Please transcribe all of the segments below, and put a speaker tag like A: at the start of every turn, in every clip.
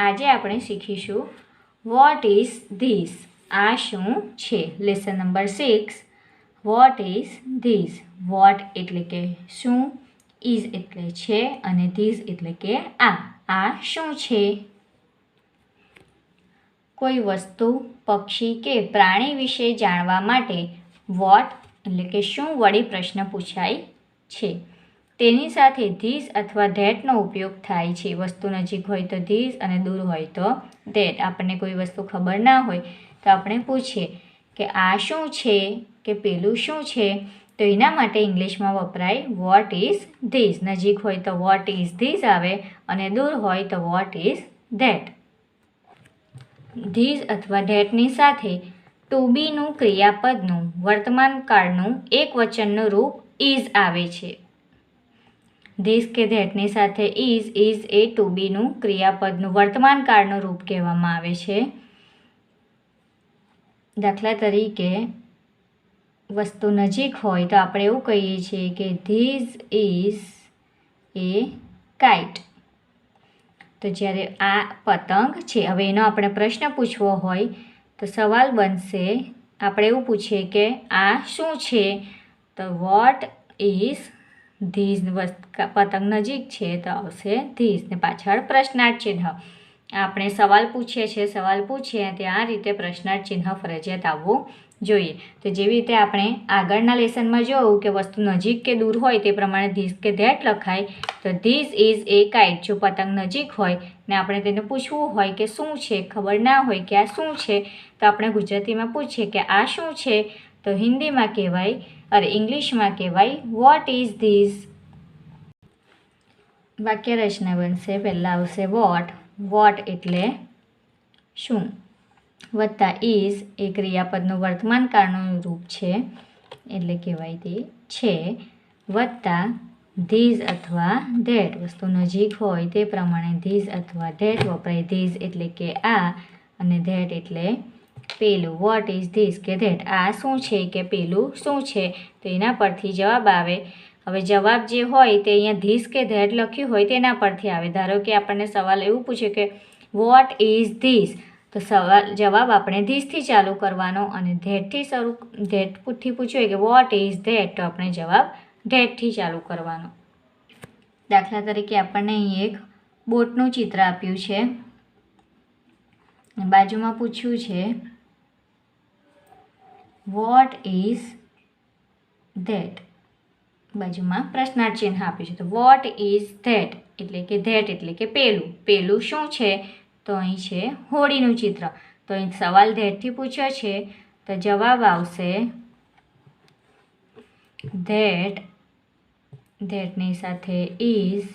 A: આજે આપણે શીખીશું વોટ ઇઝ ધીસ, આ શું છે. Lesson number 6. What is this. What એટલે કે શું, ઇઝ એટલે છે અને ધીસ એટલે કે આ શું છે. કોઈ વસ્તુ, પક્ષી કે પ્રાણી વિશે જાણવા માટે વોટ એટલે કે શું વડે પ્રશ્ન પૂછાય છે. તેની સાથે ધીસ અથવા ધેટનો ઉપયોગ થાય છે. વસ્તુ નજીક હોય તો ધીસ અને દૂર હોય તો ધેટ. આપણને કોઈ વસ્તુ ખબર ના હોય તો આપણે પૂછીએ કે આ શું છે કે પેલું શું છે, તો એના માટે ઇંગ્લિશમાં વપરાય વોટ ઇઝ ધીસ. નજીક હોય તો વોટ ઇઝ ધીસ આવે અને દૂર હોય તો વોટ ઇઝ ધેટ. ધીસ અથવા ધેટની સાથે ટુ બીનું ક્રિયાપદનું વર્તમાન કાળનું એક વચનનું રૂપ ઇઝ આવે છે. ધીસ કે ધેટની સાથે ઇઝ એ ટુ બીનું ક્રિયાપદનું વર્તમાન કાળનું રૂપ કહેવામાં આવે છે. દાખલા તરીકે વસ્તુ નજીક હોય તો આપણે એવું કહીએ છીએ કે ધીસ ઇઝ એ કાઇટ. તો જ્યારે આ પતંગ છે. હવે એનો આપણે પ્રશ્ન પૂછવો હોય તો સવાલ બનશે, આપણે એવું પૂછીએ કે આ શું છે, તો વોટ ઇઝ ધીસ. પતંગ નજીક છે તો આવશે ધીસ ને પાછળ પ્રશ્નાર્થ ચિહ્ન. આપણે સવાલ પૂછીએ છીએ, સવાલ પૂછીએ ત્યાં આ રીતે પ્રશ્નાર્થ ચિહ્ન ફરજિયાત આવવું જોઈએ. તો જેવી રીતે આપણે આગળના લેસનમાં જોયું કે વસ્તુ નજીક કે દૂર હોય તે પ્રમાણે ધીસ કે ધેટ લખાય. તો ધીસ ઇઝ એ કાઇટ. જો પતંગ નજીક હોય ને આપણે તેને પૂછવું હોય કે શું છે, ખબર ના હોય કે આ શું છે, તો આપણે ગુજરાતીમાં પૂછીએ કે આ શું છે, તો હિન્દીમાં કહેવાય ઇંગ્લિશમાં કહેવાય વોટ ઇઝ ધીસ. વાક્ય રચના બનશે. પહેલાં આવશે વોટ. વોટ એટલે શું, વત્તા ઇઝ એ ક્રિયાપદનું વર્તમાન કાળનું રૂપ છે એટલે કહેવાય તે છે, વત્તા ધીસ અથવા ધેટ. વસ્તુ નજીક હોય તે પ્રમાણે ધીસ અથવા ધેટ વપરાય. ધીસ એટલે કે આ અને ધેટ એટલે પેલું. વોટ ઇઝ ધીસ કે ધેટ. આ શું છે કે પેલું શું છે, તો એના પરથી જવાબ આવે. હવે જવાબ જે હોય તે અહીંયા ધીસ કે ધેટ લખ્યું હોય તેના પરથી આવે. ધારો કે આપણને સવાલ એવું પૂછે કે વોટ ઇઝ ધીસ, તો જવાબ આપણે ધીસથી ચાલુ કરવાનો અને ધેટથી પૂછ્યું કે વોટ ઇઝ ધેટ, તો આપણે જવાબ ધેટથી ચાલુ કરવાનો. દાખલા તરીકે આપણને અહીં એક બોટનું ચિત્ર આપ્યું છે, બાજુમાં પૂછ્યું છે વોટ ઇઝ ધેટ. બાજુમાં પ્રશ્નાર્થ ચિહ્ન આપ્યું છે. તો વોટ ઇઝ ધેટ એટલે કે ધેટ એટલે કે પેલું શું છે, તો અહીં છે હોડીનું ચિત્ર. તો અહીં સવાલ ધેટથી પૂછ્યો છે તો જવાબ આવશે ધેટ. ધેટની સાથે ઇઝ,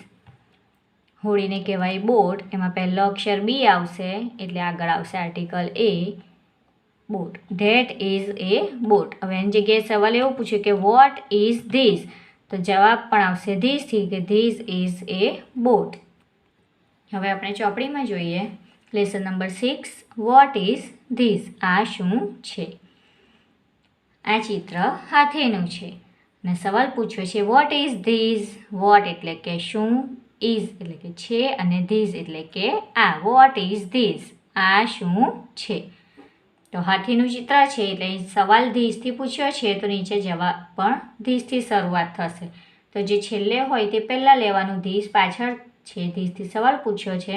A: હોડીને કહેવાય બોટ. એમાં પહેલો અક્ષર બી આવશે એટલે આગળ આવશે article A, boat. That is A boat. હવે એની જગ્યાએ સવાલ એવો પૂછ્યો કે વોટ ઇઝ ધીસ, તો જવાબ પણ આવશે ધીસથી કે ધીસ ઇઝ એ બોટ. હવે આપણે ચોપડીમાં જોઈએ. Lesson number 6. What is this. આ શું છે. આ ચિત્ર હાથીનું છે અને સવાલ પૂછ્યો છે વોટ ઇઝ ધીસ. વોટ એટલે કે શું, ઇઝ એટલે કે છે અને ધીસ એટલે કે આ. Vote is this. આ શું છે. તો હાથીનું ચિત્ર છે એટલે સવાલ ધીસથી પૂછ્યો છે તો નીચે જવાબ પણ ધીસથી શરૂઆત થશે. તો જે છેલ્લે હોય તે પહેલાં લેવાનું. ધીસ પાછળ છે, ધીસથી સવાલ પૂછ્યો છે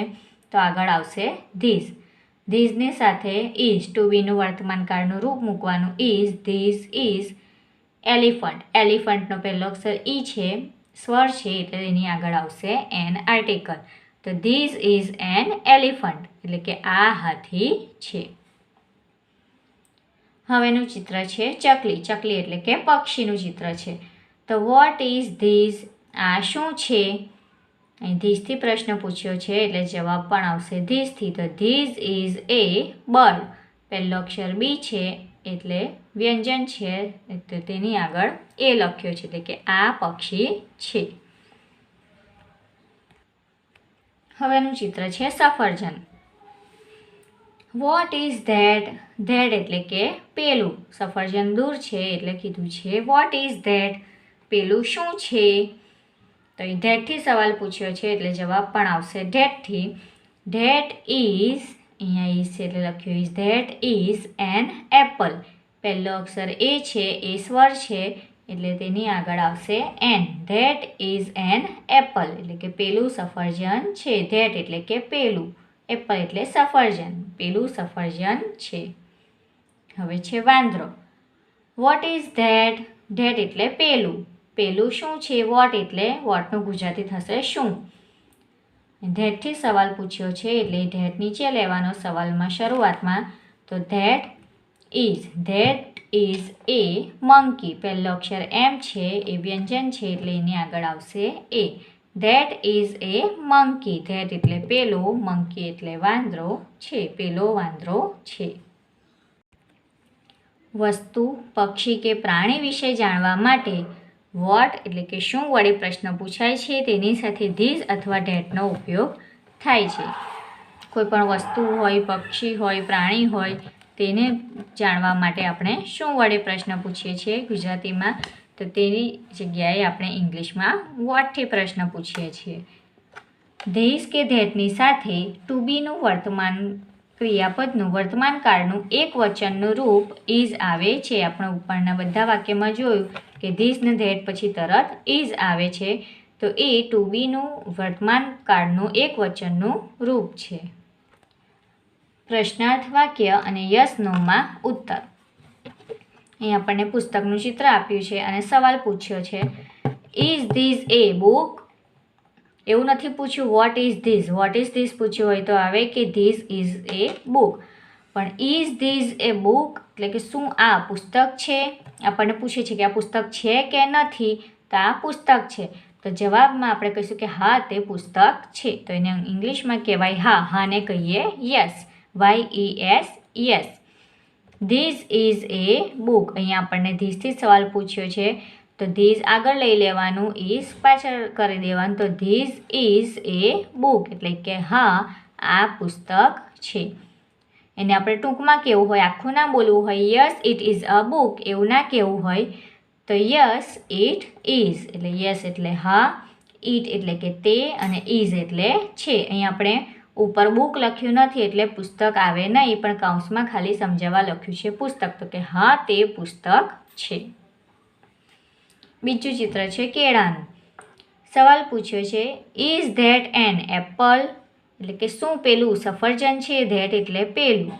A: તો આગળ આવશે ધીસ. ધીસની સાથે ઇઝ, ટુ બીનું વર્તમાન કાળનું રૂપ મૂકવાનું. Is, this is elephant. એલિફન્ટનો પહેલો અક્ષર ઈ છે, સ્વર છે એટલે એની આગળ આવશે એન આર્ટિકલ. તો ધીસ ઇઝ એન એલિફન્ટ એટલે કે આ હાથી છે. હવેનું ચિત્ર છે ચકલી. ચકલી એટલે કે પક્ષીનું ચિત્ર છે. તો વોટ ઇઝ ધીસ. આ શું છે. અહીં ધીસથી પ્રશ્ન પૂછ્યો છે એટલે જવાબ પણ આવશે ધીસથી. તો ધીસ ઇઝ એ બર્ડ. પહેલો અક્ષર બી છે એટલે વ્યંજન છે તો તેની આગળ એ લખ્યો છે એટલે કે આ પક્ષી છે. હવેનું ચિત્ર છે સફરજન. What is that. ધેટ એટલે કે પેલું. સફરજન દૂર છે એટલે કીધું છે વોટ ઇઝ ધેટ. પેલું શું છે. તો અહીં ધેટથી સવાલ પૂછ્યો છે એટલે જવાબ પણ આવશે ધેટથી. ધેટ ઇઝ, અહીંયા ઇઝ છે એટલે લખ્યું is, that is an Apple. પહેલો અક્ષર એ છે, એ સ્વર છે એટલે તેની આગળ આવશે an. That is an apple એટલે કે પેલું સફરજન છે. ધેટ એટલે કે પેલું, એપલ એટલે સફરજન, પેલું સફરજન છે. હવે છે વાંદરો. What is that? ધેટ એટલે પેલું, પેલું શું છે? વોટ એટલે વોટનું ગુજરાતી થશે શું. ધેટથી સવાલ પૂછ્યો છે એટલે ધેટ નીચે લેવાનો સવાલમાં શરૂઆતમાં. તો ધેટ ઇઝ એ મંકી. પહેલો અક્ષર એમ છે, એ વ્યંજન છે એટલે એની આગળ આવશે એ. That is a monkey. That એટલે પેલો, મંકી એટલે વાંદરો છે, પેલો વાંદરો છે. વસ્તુ, પક્ષી કે પ્રાણી વિશે જાણવા માટે વોટ એટલે કે શું વડે પ્રશ્ન પૂછાય છે તેની સાથે ધીઝ અથવા ધેટનો ઉપયોગ થાય છે. કોઈ પણ વસ્તુ હોય, પક્ષી હોય, પ્રાણી હોય, તેને જાણવા માટે આપણે શું વડે પ્રશ્ન પૂછીએ છીએ ગુજરાતીમાં, તો તેની જગ્યાએ આપણે ઇંગ્લિશમાં વોટથી પ્રશ્ન પૂછીએ છીએ. ધીઝ કે ધેટની સાથે ટુ બીનું વર્તમાન ક્રિયાપદનું વર્તમાન કાળનું એક વચનનું રૂપ ઇઝ આવે છે. આપણે ઉપરના બધા વાક્યમાં જોયું કે ધીઝ ને ધેટ પછી તરત ઇઝ આવે છે, તો એ ટુ બીનું વર્તમાન કાળનું એક વચનનું રૂપ છે. પ્રશ્નાર્થ વાક્ય અને યસ નોમાં ઉત્તર. અહીં આપણને પુસ્તકનું ચિત્ર આપ્યું છે અને સવાલ પૂછ્યો છે, ઇઝ ધીઝ એ બુક? એવું નથી પૂછ્યું what is this. What is this પૂછ્યું હોય તો આવે કે ધીઝ ઇઝ એ બુક. પણ ઇઝ ધીઝ એ બુક એટલે કે શું આ પુસ્તક છે? આપણને પૂછે છે કે આ પુસ્તક છે કે નથી, તો આ પુસ્તક છે. તો જવાબમાં આપણે કહીશું કે હા તે પુસ્તક છે. તો એને ઇંગ્લિશમાં કહેવાય હા, હાને કહીએ yes, YES, yes. This is a book. અહીંયા આપણને ધીઝથી સવાલ પૂછ્યો છે તો ધીઝ આગળ લઈ લેવાનું, ઇઝ પાછળ કરી દેવાનું. તો ધીઝ ઇઝ એ બુક એટલે કે હા આ પુસ્તક છે. એને આપણે ટૂંકમાં કહેવું હોય, આખું ના બોલવું હોય, yes it is a book એવું ના કહેવું હોય, તો યસ ઇટ ઇઝ એટલે યસ એટલે હા, ઇટ એટલે કે તે, અને ઇઝ એટલે છે. અહીં આપણે ઉપર બુક લખ્યું નથી એટલે પુસ્તક આવે નહીં, પણ કૌંસમાં ખાલી સમજાવવા લખ્યું છે પુસ્તક, તો કે હા તે પુસ્તક છે. બીજું ચિત્ર છે કેળાનું. સવાલ પૂછ્યો છે, ઇઝ ધેટ એન એપલ? એટલે કે શું પેલું સફરજન છે? ધેટ એટલે પેલું,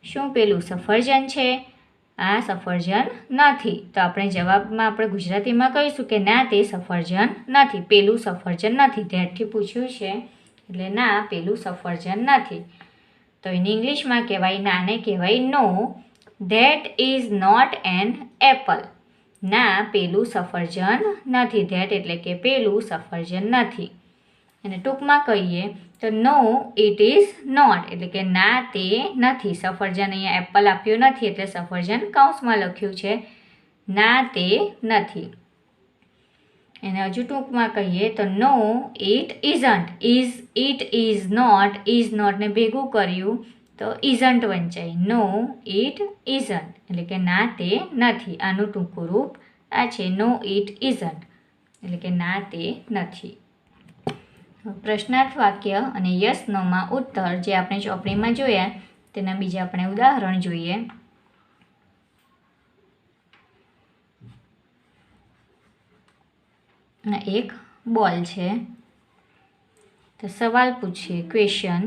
A: શું પેલું સફરજન છે? આ સફરજન નથી. તો આપણે જવાબમાં આપણે ગુજરાતીમાં કહીશું કે ના તે સફરજન નથી, પેલું સફરજન નથી. ધેટથી પૂછ્યું છે એટલે ના પેલું સફરજન નથી. તો એને ઇંગ્લિશમાં કહેવાય, નાને કહેવાય no. That is not an apple. ના પેલું સફરજન નથી. ધેટ એટલે કે પેલું સફરજન નથી. અને ટૂંકમાં કહીએ તો નો ઇટ ઇઝ નોટ એટલે કે ના તે નથી. સફરજન અહીંયા એપલ આપ્યું નથી એટલે સફરજન કૌંસમાં લખ્યું છે, ના તે નથી. એને હજુ ટૂંકમાં કહીએ તો no it isn't. It is નોટને ભેગું કર્યું તો ઇઝન્ટ વંચાય. નો ઇટ ઇઝન્ટ એટલે કે ના તે નથી. આનું ટૂંકું રૂપ આ છે, નો ઇટ ઇઝન્ટ એટલે કે ના તે નથી. પ્રશ્નાર્થ વાક્ય અને યસ નોમાં ઉત્તર જે આપણે ચોપડીમાં જોયા તેના બીજા આપણે ઉદાહરણ જોઈએ. એક બોલ છે તો સવાલ પૂછીએ, ક્વેશ્ચન,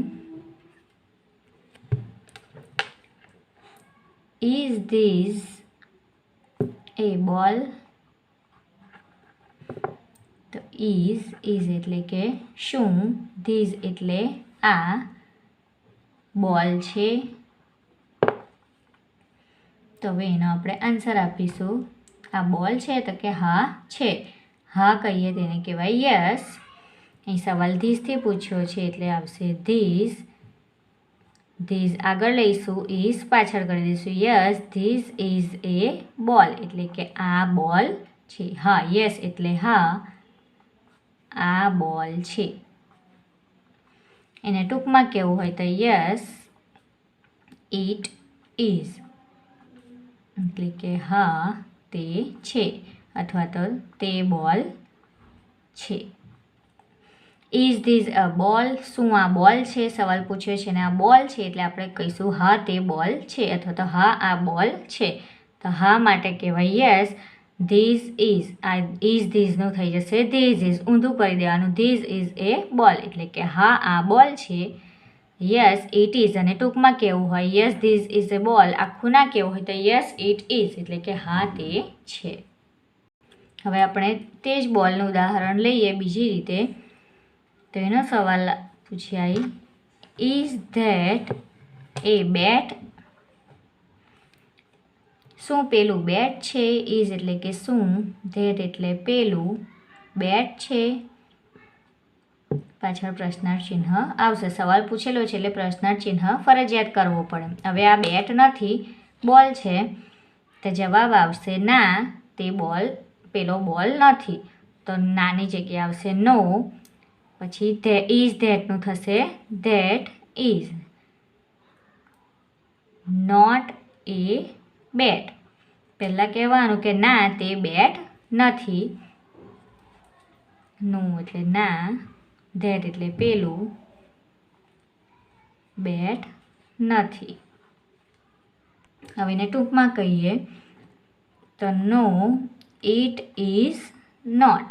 A: ઇઝ ધીઝ એ બોલ? તો ઇઝ એટલે કે શું, ધીઝ એટલે આ બોલ છે. તો હવે એનો આપણે આન્સર આપીશું, આ બોલ છે તો કે હા છે. હા કહીએ તેને કહેવાય યસ. અહીં સવાલ ધીઝથી પૂછ્યો છે એટલે આવશે ધીઝ. ધીઝ આગળ લઈશું, ઇઝ પાછળ કરી દઈશું, યસ ધીઝ ઇઝ એ બોલ એટલે કે આ બોલ છે. હા યસ એટલે હા આ બોલ છે. એને ટૂંકમાં કહેવું હોય તો યસ ઇટ ઇઝ એટલે કે હા તે છે અથવા તો તે બોલ છે. ઇઝ ધીઝ અ બોલ, શું આ બોલ છે? સવાલ પૂછ્યો છે ને આ બોલ છે એટલે આપણે કહીશું હા તે બોલ છે, અથવા તો હા આ બોલ છે. તો હા માટે કહેવાય યસ ધીઝ ઇઝ. આ ઇઝ ધીઝનું થઈ જશે ધીઝ ઇઝ, ઊંધું કરી દેવાનું. ધીઝ ઇઝ એ બોલ એટલે કે હા આ બોલ છે. યસ ઇટ ઇઝ, અને ટૂંકમાં કેવું હોય યસ ધીઝ ઇઝ એ બોલ, આખું ના કેવું હોય તો યસ ઇટ ઇઝ એટલે કે હા તે છે. હવે આપણે તે જ બોલનું ઉદાહરણ લઈએ બીજી રીતે. તો એનો સવાલ પૂછાય ઇઝ ધેટ એ બેટ, શું પેલું બેટ છે? ઇઝ એટલે કે શું, ધેટ એટલે પેલું, બેટ છે, પાછળ પ્રશ્નાર્થ ચિહ્ન આવશે. સવાલ પૂછેલો છે એટલે પ્રશ્નાર્થ ચિહ્ન ફરજિયાત કરવો પડે. હવે આ બેટ નથી બોલ છે, તો જવાબ આવશે ના તે બોલ પેલો બોલ નથી. તો નાની જગ્યાએ આવશે નો, પછી ઇઝ ધેટનું થશે ધેટ ઇઝ નોટ એ બેટ. પહેલાં કહેવાનું કે ના તે બેટ નથી, નો એટલે ના, ધેટ એટલે પેલું, બેટ નથી. હવે એને ટૂંકમાં કહીએ તો નો ઇટ ઇઝ નોટ.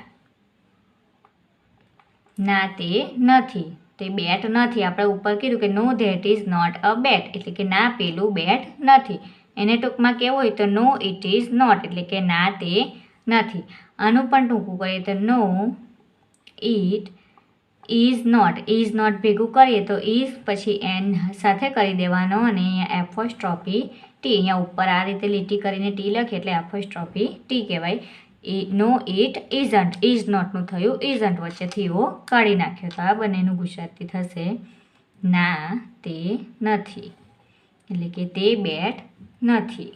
A: ના તે નથી, તે બેટ નથી. આપણે ઉપર કીધું કે નો ધેટ ઇઝ નોટ અ બેટ એટલે કે ના પેલું બેટ નથી. એને ટૂંકમાં કેવું હોય તો નો ઇટ ઇઝ નોટ એટલે કે ના તે નથી. આનું પણ ટૂંકું કરીએ તો no it is not. Is not ભેગું કરીએ તો ઇઝ પછી એન સાથે કરી દેવાનો અને અહીંયા એપોસ્ટ્રોફી ટી, અહીંયા ઉપર આ રીતે લીટી કરીને ટી લખીએ એટલે એપોસ્ટ્રોફી ટી કહેવાય. નો ઇટ ઇઝન્ટ, ઇઝ નોટનું થયું ઇઝન્ટ, વચ્ચેથી ઓ કાઢી નાખ્યો. તો આ બંનેનું ગુજરાતી થશે ના તે નથી એટલે કે તે બેટ નથી.